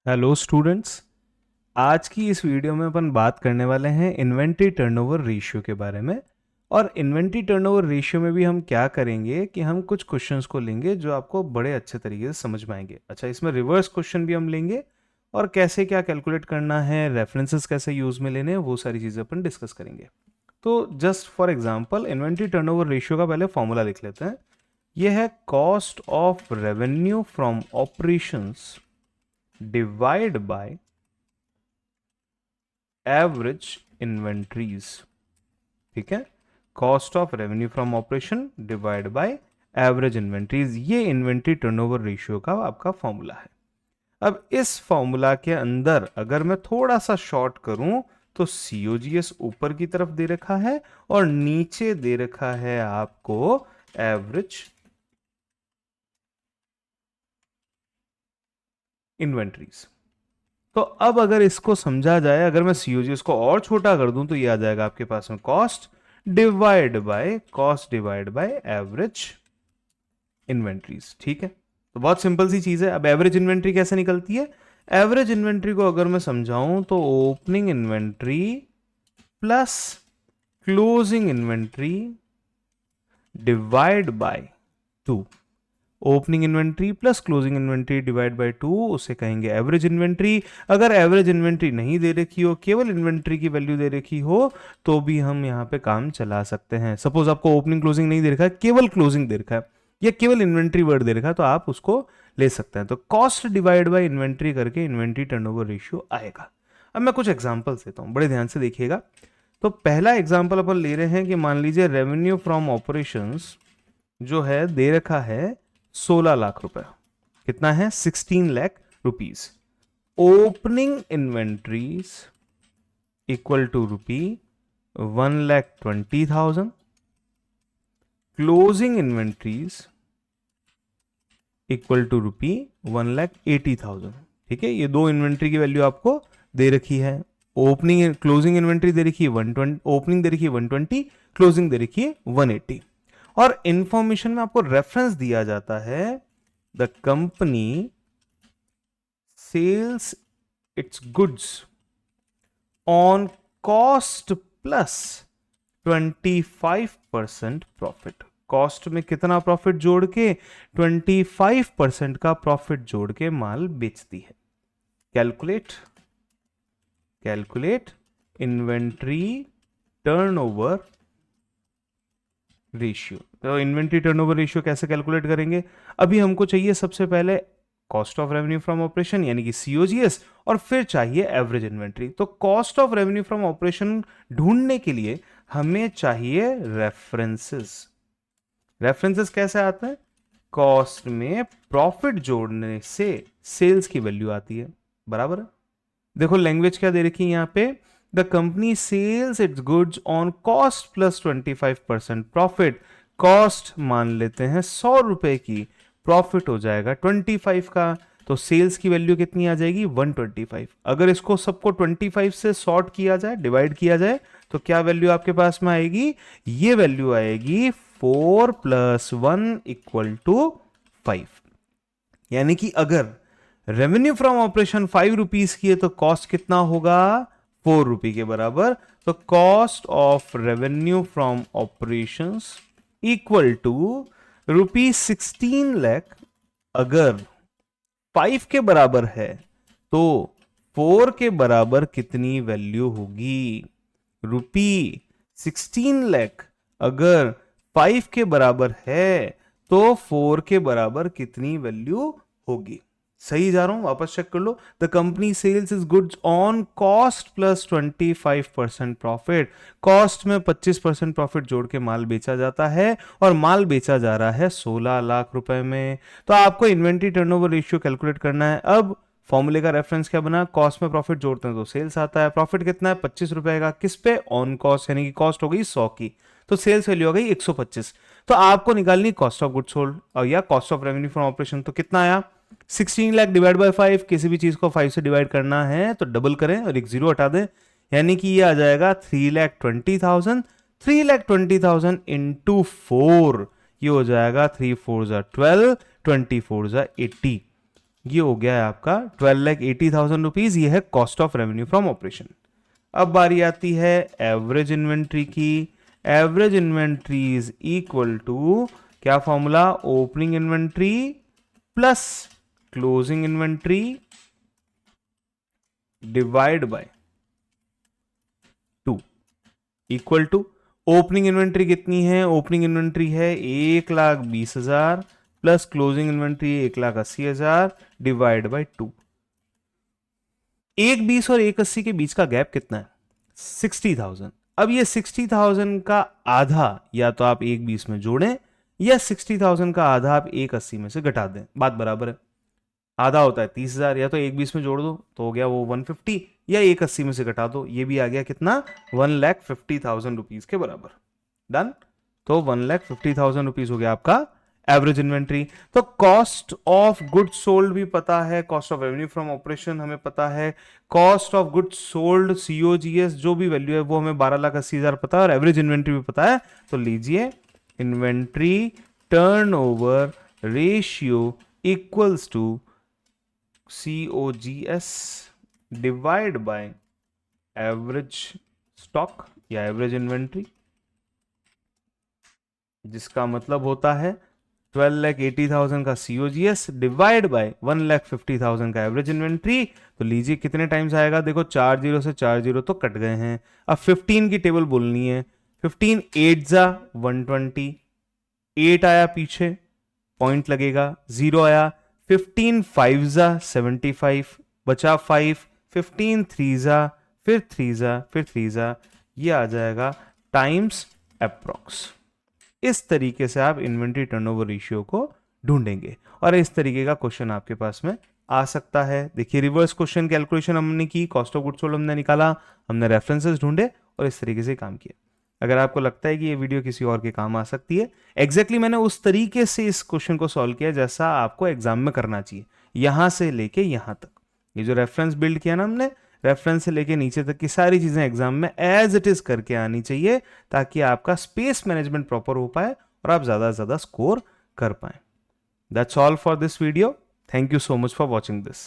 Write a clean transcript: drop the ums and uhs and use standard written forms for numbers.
Hello students. आज की इस वीडियो में अपन बात करने वाले हैं इन्वेंट्री टर्नओवर रेशियो के बारे में। और इन्वेंट्री टर्नओवर रेशियो में भी हम क्या करेंगे कि हम कुछ क्वेश्चंस को लेंगे जो आपको बड़े अच्छे तरीके से समझ में आएंगे। अच्छा, इसमें रिवर्स क्वेश्चन भी हम लेंगे और कैसे क्या कैलकुलेट करना है, रेफरेंसेस कैसे यूज़ में लेने हैं, वो सारी चीज़ें अपन डिस्कस करेंगे। तो just for example inventory turnover ratio का पहले फॉर्मूला लिख लेते हैं। ये है cost of revenue from operations divide by average inventories. ठीक है, cost of revenue from operation divide by average inventories, ये इन्वेंट्री टर्नओवर रेशियो का आपका फॉर्मूला है। अब इस फॉर्मूला के अंदर अगर मैं थोड़ा सा शॉर्ट करूं तो सीओजीएस ऊपर की तरफ दे रखा है और नीचे दे रखा है आपको एवरेज इन्वेंट्रीज। तो अब अगर इसको समझा जाए, अगर मैं सीओजीएस को और छोटा कर दूं तो ये आ जाएगा आपके पास में cost divide by average inventories. ठीक है, तो बहुत सिंपल सी चीज है। अब एवरेज इन्वेंट्री कैसे निकलती है? एवरेज इन्वेंट्री को अगर मैं समझाऊं तो opening inventory plus closing inventory divide by 2। Opening inventory plus closing inventory divide by 2, उसे कहेंगे एवरेज इन्वेंट्री। अगर एवरेज इन्वेंट्री नहीं दे रखी हो, केवल इन्वेंट्री की वैल्यू दे रखी हो, तो भी हम यहाँ पे काम चला सकते हैं। सपोज आपको ओपनिंग क्लोजिंग नहीं दे रखा है, केवल क्लोजिंग दे रखा है या केवल इन्वेंट्री वर्ड दे रखा है, तो आप उसको ले सकते हैं। तो कॉस्ट डिवाइड बाय इन्वेंट्री करके इन्वेंट्री टर्नओवर रेशियो आएगा। अब मैं कुछ एग्जांपल्स देता हूँ, बड़े ध्यान से देखिएगा। तो पहला एग्जांपल अपन ले रहे हैं कि मान लीजिए रेवेन्यू फ्रॉम ऑपरेशंस जो है दे रखा है 16 लाख रुपए। कितना है? 16 lakh rupees. Opening inventories equal to rupee 1,20,000। Closing inventories equal to rupee 1,80,000। ठीक है, ये दो इन्वेंट्री की वैल्यू आपको दे रखी है। ओपनिंग क्लोजिंग इन्वेंट्री दे रखी है 120, ओपनिंग दे रखी है 120, क्लोजिंग दे रखी है 180। और इंफॉर्मेशन में आपको रेफरेंस दिया जाता है the company sells its goods on cost plus 25% profit. Cost में कितना प्रॉफिट जोड़ के? 25% का प्रॉफिट जोड़ के माल बेचती है। Calculate inventory turnover ratio. तो इन्वेंट्री टर्नओवर रेशियो कैसे कैलकुलेट करेंगे? अभी हमको चाहिए सबसे पहले cost of revenue from operation यानी कि सीओजीएस, और फिर चाहिए एवरेज इन्वेंट्री। तो cost of revenue from operation ढूंढने के लिए हमें चाहिए रेफरेंसेस। रेफरेंसेस कैसे आते हैं? कॉस्ट में प्रॉफिट जोड़ने से सेल्स की वैल्यू आती है। बराबर है? देखो लैंग्वेज क्या दे रखी है यहाँ पे, the company sells its goods on cost plus 25% profit. Cost मान लेते हैं 100 रुपए की, प्रॉफिट हो जाएगा 25 का, तो सेल्स की वैल्यू कितनी आ जाएगी? 125। अगर इसको सबको 25 से सॉर्ट किया जाए, डिवाइड किया जाए, तो क्या वैल्यू आपके पास में आएगी? ये वैल्यू आएगी 4 + 1 = 5। यानी कि अगर रेवेन्यू फ्रॉम ऑपरेशन 5 रुपीज की है तो कॉस्ट कितना होगा? 4 रुपए के बराबर। तो cost of revenue from operations equal to rupee 16 lakh. अगर 5 के बराबर है तो 4 के बराबर कितनी वैल्यू होगी? रुपी 16 लाख। अगर 5 के बराबर है तो 4 के बराबर कितनी वैल्यू होगी? सही जा रहा हूं? वापस चेक कर लो। The company sales is goods on cost plus 25% profit. Cost में 25% प्रॉफिट जोड़ के माल बेचा जाता है और माल बेचा जा रहा है 16 लाख रुपए में। तो आपको इन्वेंट्री टर्नओवर रेशियो कैलकुलेट करना है। अब फॉर्मूले का रेफरेंस क्या बना? कॉस्ट में प्रॉफिट जोड़ते हैं तो सेल्स आता है। प्रॉफिट कितना है? 25 रुपए का। किस पे? ऑन कॉस्ट, यानी कि कॉस्ट हो गई 100 की, तो सेल्स वैल्यू हो गई 125। तो आपको निकालनी कॉस्ट ऑफ गुड्स सोल्ड और या cost of revenue from operation. तो कितना आया? 16 लाख डिवाइड बाय 5। किसी भी चीज को 5 से डिवाइड करना है तो डबल करें और एक जीरो हटा दें, यानी कि ये आ जाएगा 3,20,000। 3,20,000 इंटू 4, ये हो जाएगा 3 4 12, 24 80। ये हो गया है आपका 12,80,000 रुपीज, ये है cost of revenue from operation. अब बारी आती है एवरेज इन्वेंट्री की। Average inventory is equal to क्या formula, opening inventory plus closing inventory divide by 2 equal to opening inventory कितनी है, ओपनिंग इन्वेंट्री है 1,20,000 plus closing inventory 1,80,000 divide by 2। 1,20 और 1,80 के बीच का गैप कितना है, 60,000। अब ये 60,000 का आधा या तो आप 1,20 में जोड़ें या 60,000 का आधा आप 1,80 में से घटा दें, बात बराबर है। आधा होता है 30,000, या तो 1,20 में जोड़ दो तो हो गया वो 150, या 1,80 में से घटा दो, ये भी आ गया कितना, 1,50,000 रुपीज के बराबर। डन। तो 1,50,000 रुपीज हो गया आपका एवरेज इन्वेंट्री। तो कॉस्ट ऑफ गुड्स सोल्ड भी पता है, cost of revenue from operation हमें पता है, cost of goods sold COGS जो भी वैल्यू है वो हमें 12,80,000 पता है, और एवरेज इन्वेंट्री भी पता है। तो लीजिए inventory turnover ratio equals to COGS divide by average stock या एवरेज इन्वेंट्री, जिसका मतलब होता है 12,80,000 का COGS डिवाइड बाय 1,50,000 का एवरेज इन्वेंट्री। तो लीजिए कितने टाइम्स आएगा, देखो 4 0 से 4 0 तो कट गए हैं। अब 15 की टेबल बोलनी है। 15 8 जा 120, 8 आया पीछे पॉइंट लगेगा, 0 आया। 15 5 जा 75 बचा 5, 15 3 जा फिर 3 जा फिर 3 जा, ये आ जाएगा टाइम्स अप्रॉक्स। इस तरीके से आप इन्वेंट्री टर्नओवर रेशियो को ढूंढेंगे, और इस तरीके का क्वेश्चन आपके पास में आ सकता है। देखिए रिवर्स क्वेश्चन कैलकुलेशन हमने की, कॉस्ट ऑफ गुड्स सोल्ड हमने निकाला, हमने रेफरेंसेस ढूंढे और इस तरीके से काम किया। अगर आपको लगता है कि ये वीडियो किसी और के काम आ सकती है, एग्जैक्टली मैंने उस तरीके से इस क्वेश्चन को सॉल्व किया जैसा आपको एग्जाम में करना चाहिए, यहां से लेके यहां तक। ये जो रेफरेंस बिल्ड किया ना हमने, रेफरेंस से लेके नीचे तक की सारी चीजें एग्जाम में एज इट इज करके आनी चाहिए, ताकि आपका स्पेस मैनेजमेंट प्रॉपर हो पाए और आप ज्यादा से ज्यादा स्कोर कर पाए। That's all for this video. Thank you so much for watching this.